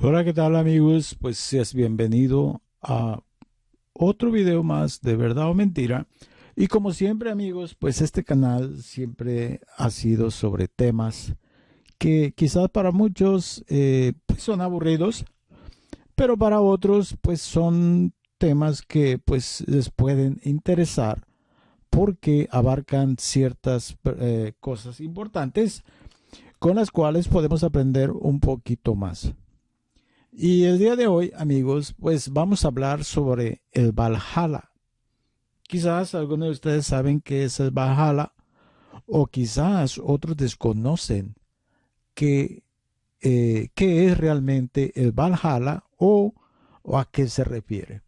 Hola, ¿qué tal amigos? Pues seas bienvenido a otro video más de Verdad o Mentira. Y como siempre amigos, pues este canal siempre ha sido sobre temas que quizás para muchos pues son aburridos, pero para otros pues son temas que pues les pueden interesar porque abarcan ciertas cosas importantes con las cuales podemos aprender un poquito más. Y el día de hoy, amigos, pues vamos a hablar sobre el Valhalla. Quizás algunos de ustedes saben qué es el Valhalla o quizás otros desconocen qué, qué es realmente el Valhalla o a qué se refiere.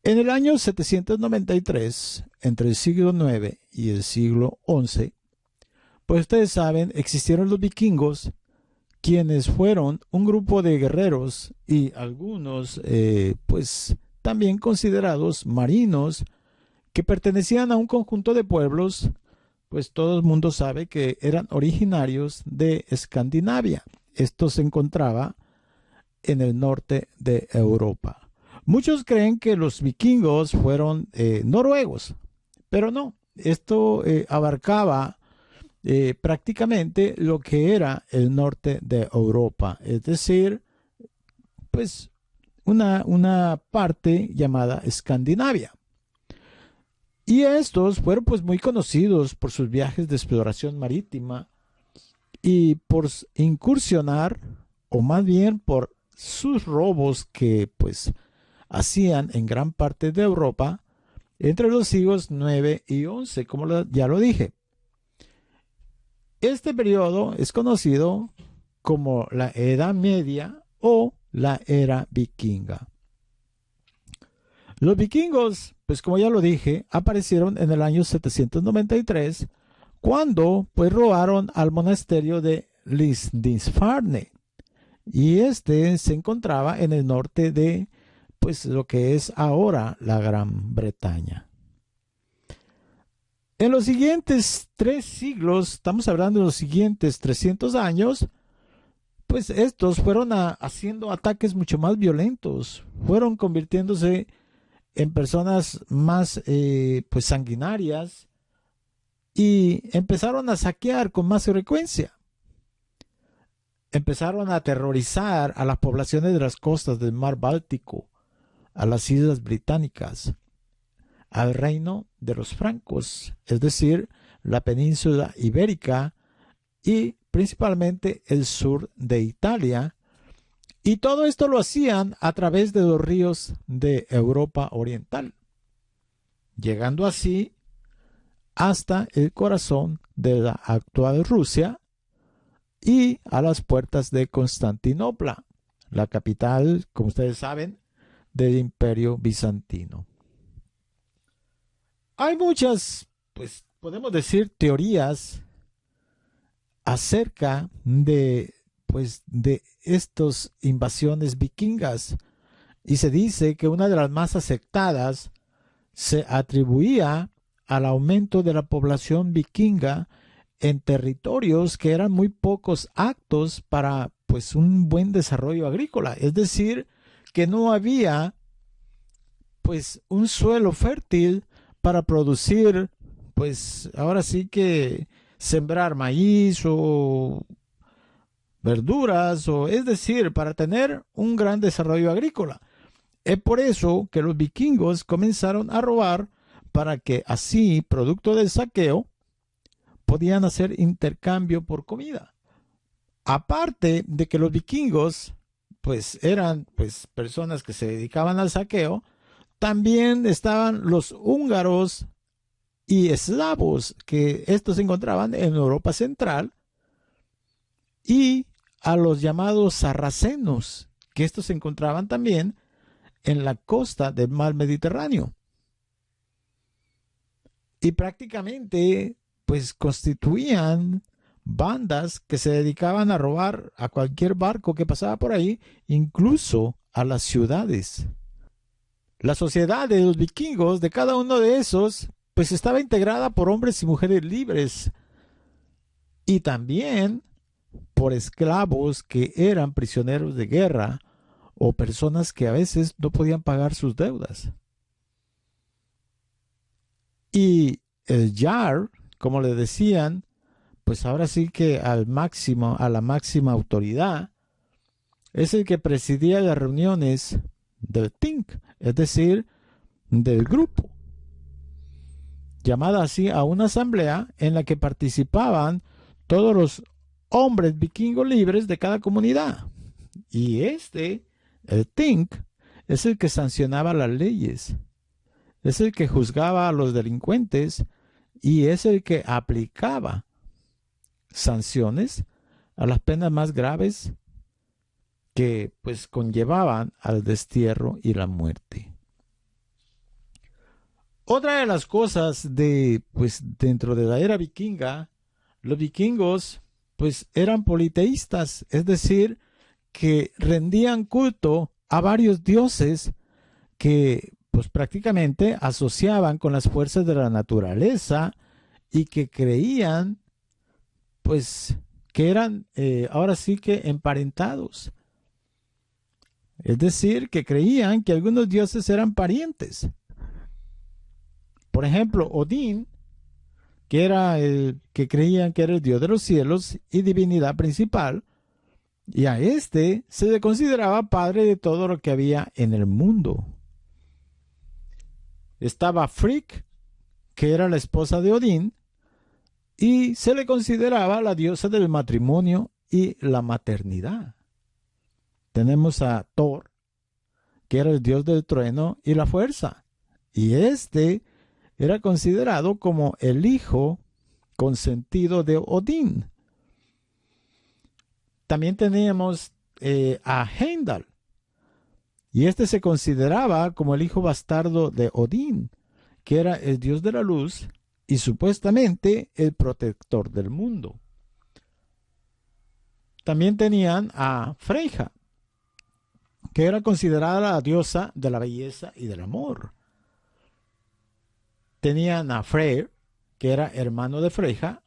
En el año 793, entre el siglo IX y el siglo XI, pues ustedes saben, existieron los vikingos quienes fueron un grupo de guerreros y algunos pues también considerados marinos que pertenecían a un conjunto de pueblos, pues todo el mundo sabe que eran originarios de Escandinavia. Esto se encontraba en el norte de Europa. Muchos creen que los vikingos fueron noruegos, pero no, esto abarcaba prácticamente lo que era el norte de Europa, es decir, pues una parte llamada Escandinavia. Y estos fueron pues muy conocidos por sus viajes de exploración marítima y por incursionar, o más bien por sus robos que pues hacían en gran parte de Europa entre los siglos 9 y 11, como ya lo dije. Este periodo es conocido como la Edad Media o la Era Vikinga. Los vikingos, pues como ya lo dije, aparecieron en el año 793 cuando pues robaron al monasterio de Lindisfarne y este se encontraba en el norte de pues lo que es ahora la Gran Bretaña. En los siguientes 3 siglos, estamos hablando de los siguientes 300 años, pues estos fueron haciendo ataques mucho más violentos, fueron convirtiéndose en personas más pues sanguinarias y empezaron a saquear con más frecuencia. Empezaron a aterrorizar a las poblaciones de las costas del mar Báltico, a las islas británicas, al reino de los francos, es decir, la península ibérica y principalmente el sur de Italia. Y todo esto lo hacían a través de los ríos de Europa Oriental, llegando así hasta el corazón de la actual Rusia y a las puertas de Constantinopla, la capital, como ustedes saben, del Imperio Bizantino. Hay muchas, pues podemos decir, teorías acerca de pues de estas invasiones vikingas y se dice que una de las más aceptadas se atribuía al aumento de la población vikinga en territorios que eran muy pocos aptos para pues un buen desarrollo agrícola, es decir, que no había pues un suelo fértil para producir pues ahora sí que sembrar maíz o verduras, o es decir, para tener un gran desarrollo agrícola. Es por eso que los vikingos comenzaron a robar para que así, producto del saqueo, podían hacer intercambio por comida. Aparte de que los vikingos pues eran pues personas que se dedicaban al saqueo, también estaban los húngaros y eslavos, que estos se encontraban en Europa Central, y a los llamados sarracenos, que estos se encontraban también en la costa del mar Mediterráneo. Y prácticamente pues constituían bandas que se dedicaban a robar a cualquier barco que pasaba por ahí, incluso a las ciudades. La sociedad de los vikingos, de cada uno de esos, pues estaba integrada por hombres y mujeres libres. Y también por esclavos que eran prisioneros de guerra o personas que a veces no podían pagar sus deudas. Y el Jar, como le decían, pues ahora sí que a la máxima autoridad, es el que presidía las reuniones del Think, es decir, del grupo, llamada así a una asamblea en la que participaban todos los hombres vikingos libres de cada comunidad. Y el Think, es el que sancionaba las leyes, es el que juzgaba a los delincuentes y es el que aplicaba sanciones a las penas más graves que pues conllevaban al destierro y la muerte. Otra de las cosas pues dentro de la era vikinga, los vikingos pues eran politeístas, es decir, que rendían culto a varios dioses que pues prácticamente asociaban con las fuerzas de la naturaleza y que creían pues que eran ahora sí que emparentados. Es decir, que creían que algunos dioses eran parientes. Por ejemplo, Odín, que era el que creían que era el dios de los cielos y divinidad principal, y a este se le consideraba padre de todo lo que había en el mundo. Estaba Frigg, que era la esposa de Odín, y se le consideraba la diosa del matrimonio y la maternidad. Tenemos a Thor, que era el dios del trueno y la fuerza, y este era considerado como el hijo consentido de Odín. También teníamos a Heimdall, y este se consideraba como el hijo bastardo de Odín, que era el dios de la luz y supuestamente el protector del mundo. También tenían a Freyja, que era considerada la diosa de la belleza y del amor. Tenían a Freyr, que era hermano de Freyja,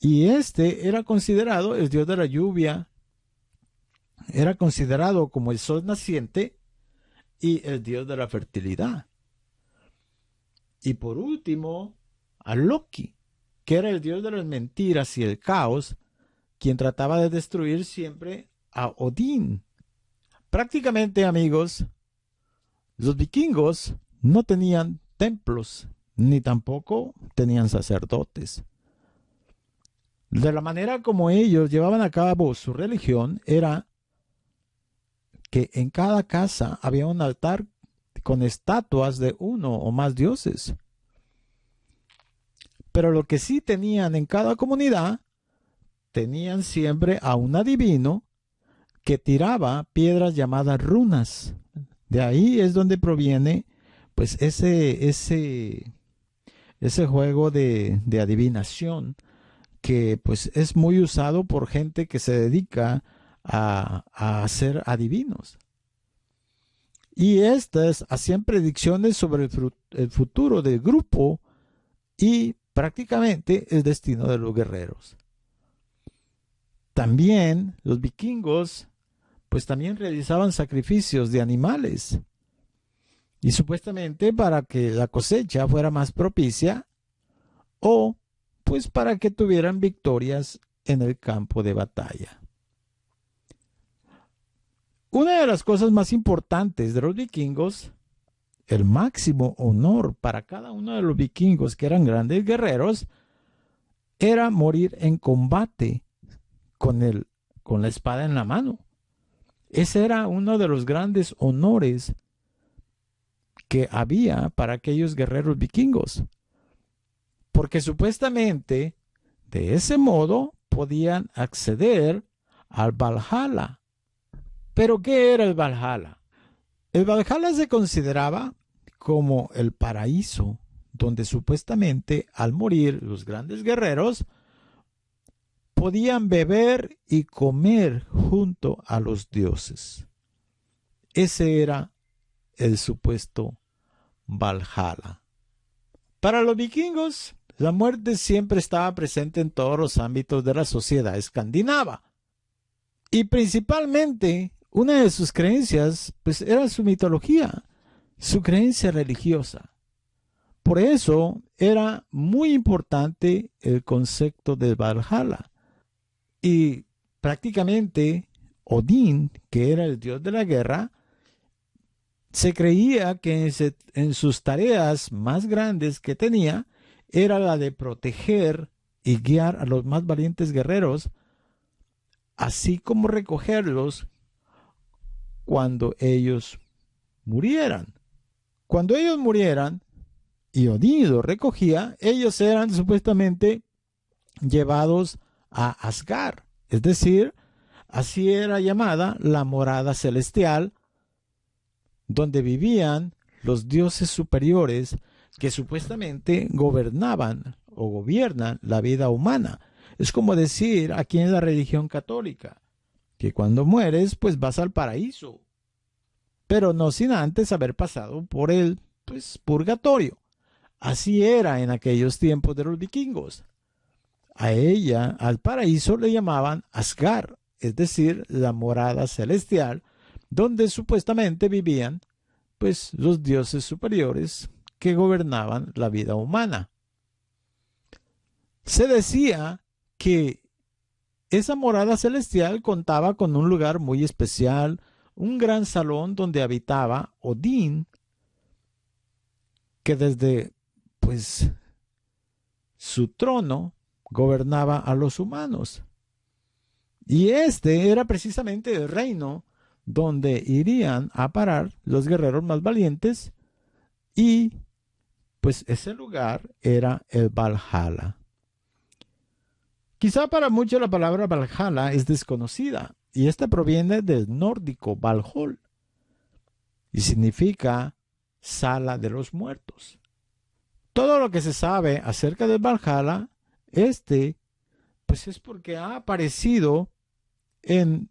y este era considerado el dios de la lluvia, era considerado como el sol naciente y el dios de la fertilidad. Y por último, a Loki, que era el dios de las mentiras y el caos, quien trataba de destruir siempre a Odín. Prácticamente, amigos, los vikingos no tenían templos, ni tampoco tenían sacerdotes. De la manera como ellos llevaban a cabo su religión era que en cada casa había un altar con estatuas de uno o más dioses. Pero lo que sí tenían en cada comunidad, tenían siempre a un adivino que tiraba piedras llamadas runas. De ahí es donde proviene pues ese juego de adivinación que pues es muy usado por gente que se dedica a hacer adivinos. Y estas hacían predicciones sobre el futuro del grupo y prácticamente el destino de los guerreros. También los vikingos pues también realizaban sacrificios de animales y supuestamente para que la cosecha fuera más propicia o pues para que tuvieran victorias en el campo de batalla. Una de las cosas más importantes de los vikingos, el máximo honor para cada uno de los vikingos que eran grandes guerreros, era morir en combate con la espada en la mano. Ese era uno de los grandes honores que había para aquellos guerreros vikingos. Porque supuestamente de ese modo podían acceder al Valhalla. ¿Pero qué era el Valhalla? El Valhalla se consideraba como el paraíso, donde supuestamente al morir los grandes guerreros podían beber y comer junto a los dioses. Ese era el supuesto Valhalla. Para los vikingos, la muerte siempre estaba presente en todos los ámbitos de la sociedad escandinava. Y principalmente, una de sus creencias, pues era su mitología, su creencia religiosa. Por eso era muy importante el concepto del Valhalla. Y prácticamente Odín, que era el dios de la guerra, se creía que en sus tareas más grandes que tenía era la de proteger y guiar a los más valientes guerreros, así como recogerlos cuando ellos murieran. Cuando ellos murieran y Odín los recogía, ellos eran supuestamente llevados a Asgard, es decir, así era llamada la morada celestial, donde vivían los dioses superiores que supuestamente gobernaban o gobiernan la vida humana. Es como decir aquí en la religión católica, que cuando mueres pues vas al paraíso, pero no sin antes haber pasado por el purgatorio. Así era en aquellos tiempos de los vikingos. A ella, al paraíso, le llamaban Asgard, es decir, la morada celestial, donde supuestamente vivían los dioses superiores que gobernaban la vida humana. Se decía que esa morada celestial contaba con un lugar muy especial, un gran salón donde habitaba Odín, que desde su trono gobernaba a los humanos. Y este era precisamente el reino donde irían a parar los guerreros más valientes, y ese lugar era el Valhalla. Quizá para muchos la palabra Valhalla es desconocida, y esta proviene del nórdico Valhall y significa sala de los muertos. Todo lo que se sabe acerca del Valhalla, es porque ha aparecido en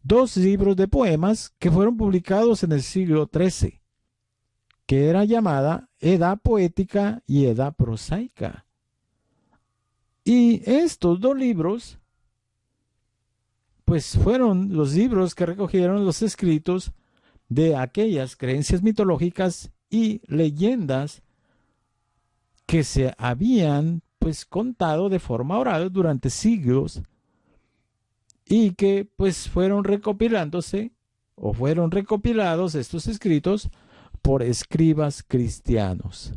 2 libros de poemas que fueron publicados en el siglo XIII, que era llamada Edda Poética y Edda Prosaica. Y estos 2 libros, fueron los libros que recogieron los escritos de aquellas creencias mitológicas y leyendas que se habían contado de forma oral durante siglos, y que fueron recopilándose o fueron recopilados estos escritos por escribas cristianos.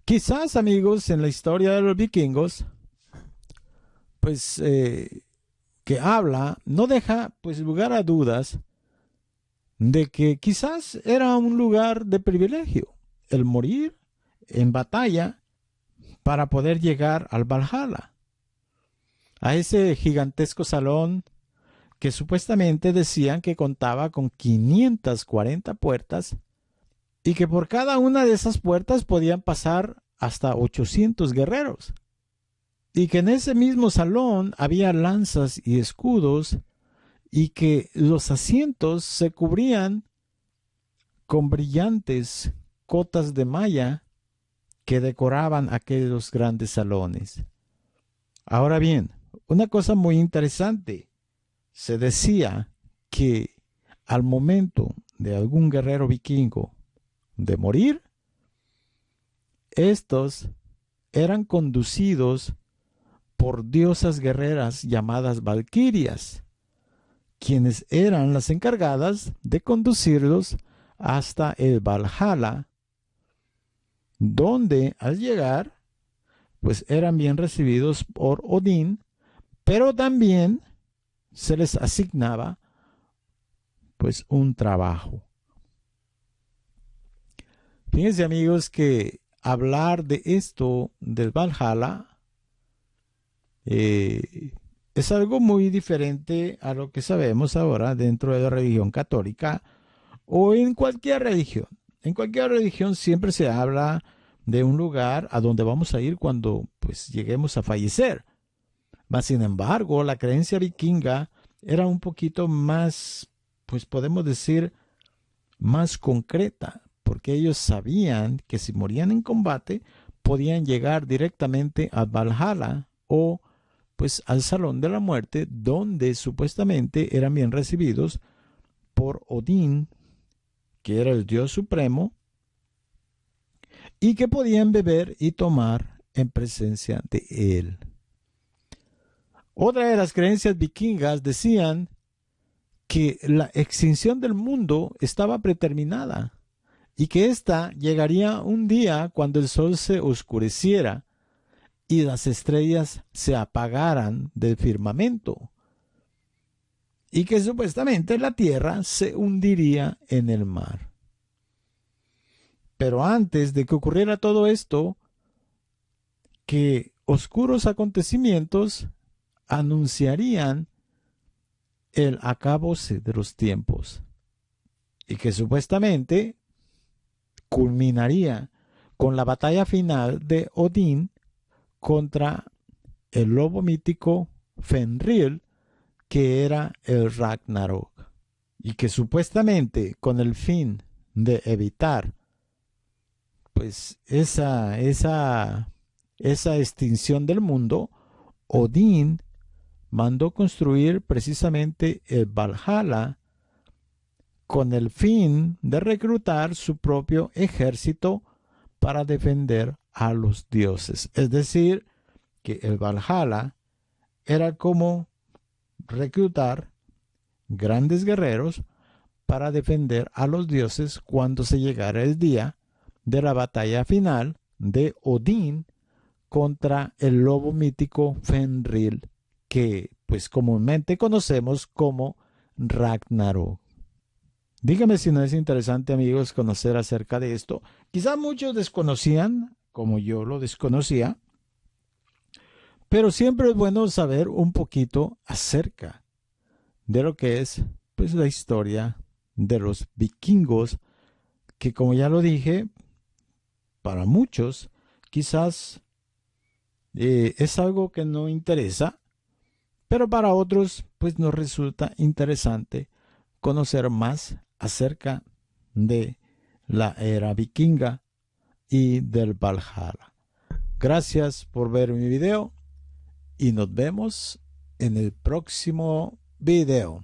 Quizás, amigos, en la historia de los vikingos, que habla, no deja lugar a dudas de que quizás era un lugar de privilegio el morir en batalla para poder llegar al Valhalla, a ese gigantesco salón que supuestamente decían que contaba con 540 puertas, y que por cada una de esas puertas podían pasar hasta 800 guerreros, y que en ese mismo salón había lanzas y escudos, y que los asientos se cubrían con brillantes cotas de malla que decoraban aquellos grandes salones. Ahora bien, una cosa muy interesante, se decía que al momento de algún guerrero vikingo de morir, estos eran conducidos por diosas guerreras llamadas valquirias, quienes eran las encargadas de conducirlos hasta el Valhalla, donde al llegar eran bien recibidos por Odín, pero también se les asignaba un trabajo. Fíjense, amigos, que hablar de esto del Valhalla es algo muy diferente a lo que sabemos ahora dentro de la religión católica o en cualquier religión. En cualquier religión siempre se habla de un lugar a donde vamos a ir cuando lleguemos a fallecer. Mas, sin embargo, la creencia vikinga era un poquito más, podemos decir, más concreta, porque ellos sabían que si morían en combate podían llegar directamente a Valhalla, o pues al salón de la muerte, donde supuestamente eran bien recibidos por Odín, que era el dios supremo, y que podían beber y tomar en presencia de él. Otra de las creencias vikingas decían que la extinción del mundo estaba predeterminada y que ésta llegaría un día cuando el sol se oscureciera y las estrellas se apagaran del firmamento, y que supuestamente la tierra se hundiría en el mar. Pero antes de que ocurriera todo esto, que oscuros acontecimientos anunciarían el acabose de los tiempos, y que supuestamente culminaría con la batalla final de Odín contra el lobo mítico Fenrir, que era el Ragnarok, y que supuestamente con el fin de evitar pues esa extinción del mundo, Odín mandó construir precisamente el Valhalla con el fin de reclutar su propio ejército para defender a los dioses. Es decir, que el Valhalla era como reclutar grandes guerreros para defender a los dioses cuando se llegara el día de la batalla final de Odín contra el lobo mítico Fenrir, que pues comúnmente conocemos como Ragnarok. Dígame si no es interesante, amigos, conocer acerca de esto. Quizá muchos desconocían, como yo lo desconocía, pero siempre es bueno saber un poquito acerca de lo que es pues la historia de los vikingos, que como ya lo dije, para muchos quizás es algo que no interesa, pero para otros pues nos resulta interesante conocer más acerca de la era vikinga y del Valhalla. Gracias por ver mi video y nos vemos en el próximo video.